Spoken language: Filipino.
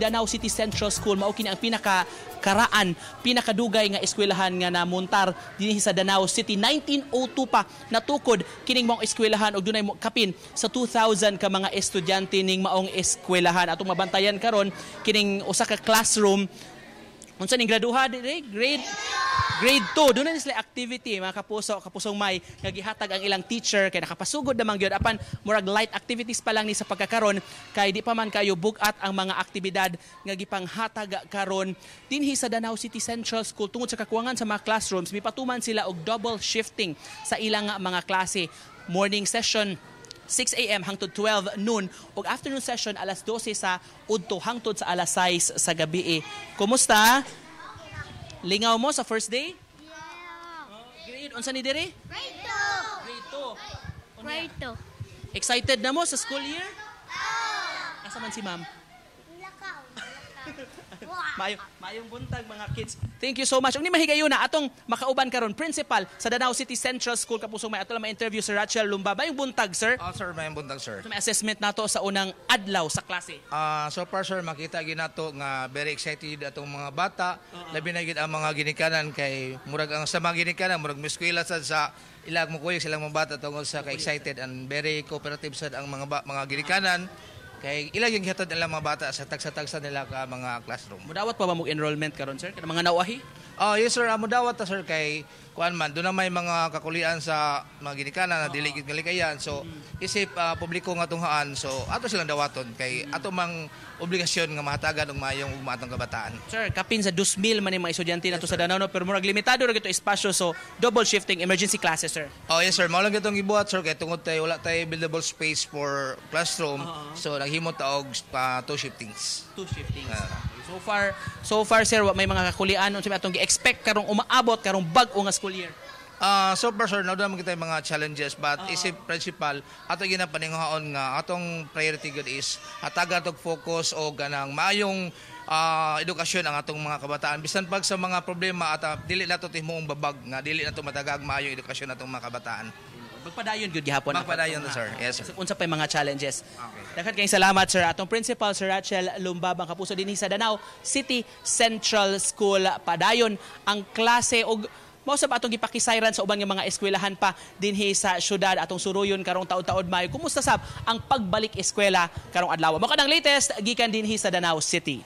Danao City Central School mao kini ang pinakakaraan, pinakadugay nga eskwelahan nga namontar dinhi sa Danao City. 1902 pa natukod kining maong eskwelahan ug dunay kapin sa 2,000 ka mga estudyante ning maong eskwelahan. Atong mabantayan karon kining usa ka classroom unsa ning graduha dire grade 2. Doon na sila activity, mga kapusong may nagihatag ang ilang teacher kay nakapasugod namang gyud apan murag light activities pa lang ni sa pagkakaron kay di pa man kayo bugat ang mga aktibidad nga gipanghatag karon dinhi sa Danao City Central School. Tungod sa kakuwangan sa mga classrooms, mipatuman sila og double shifting sa ilang mga klase. Morning session 6 a.m. hangtod 12 noon ug afternoon session alas 12 sa udto hangtod sa alas 6 sa gabi. Kumusta? Lingaw mo sa first day? Yeah. Grade, unsa ni diri? Grade Grade 2. 2. Grade 2. Excited na mo sa school year? Asa man si ma'am? Lakaw. Mayong buntag mga kids. Thank you so much. Ug ni mahigayon na atong makauban karon principal sa Danao City Central School kapusong may ato lang ma-interview si Rachel Lumba. Mayong buntag, sir. Sir, may buntag, sir. So, may assessment nato sa unang adlaw sa klase. So far, sir, makita ginato nga very excited atong mga bata. Labi na gid ang mga ginikanan kay murag ang sa mga ginikanan murag miskwela sad sa ilag mo kuyog silang mga bata tungod sa ka-excited and very cooperative sad ang mga ginikanan. Kay ilang yung hatod nila mga bata sa tagsa-tagsa nila ka mga classroom. Mudawat pa ba mo enrollment karon, sir? Kana mga nawahi? Yes, sir. Amo dawat ta, sir, kay kuan man doon na may mga kakulian sa mga ginikanan na dili gid kalikayan. So isip publiko nga tunghaan. So ato silang dawaton kay ato mang obligasyon nga mahatagan og maayong ugma atong kabataan. Sir, kapin sa 2,000 man yung mga estudyante nato sa Danao, no? Pero murag limitado ra gito espasyo, so double shifting emergency classes, sir. Yes, sir. Mao lang gitong gibuhat, sir, kay tungod tay wala tay buildable space for classroom. So naghimo ta og 2 shiftings. 2 shiftings. So far sir, may mga kakulian unsa atong gi-expect karong umaabot karong bag-o nga school year. So far, sir, naudaan mo kita yung mga challenges, but isip principal, ato ginapaningaon nga atong priority good is hataga atong focus o ganang maayong edukasyon ang atong mga kabataan. Bisan pag sa mga problema at dili nato tihmoong babag nga dili nato matagag maayong edukasyon atong mga kabataan. Magpadayon gyud gihapon. Magpadayon sir. Yes, sir. Unsa pa mga challenges. Okay. Daghang kayong salamat, sir. Atong principal, Sir Rachel Lumba, ang kapuso dinhi sa Danao City Central School. Padayon ang klase og mao sa atong gipakisayran sa uban nga mga eskwelahan pa dinhi sa syudad atong suruyon karong taud-taud Mayo. Kumusta sab ang pagbalik eskwela karong adlaw? Mo kanang latest gikan dinhi sa Danao City.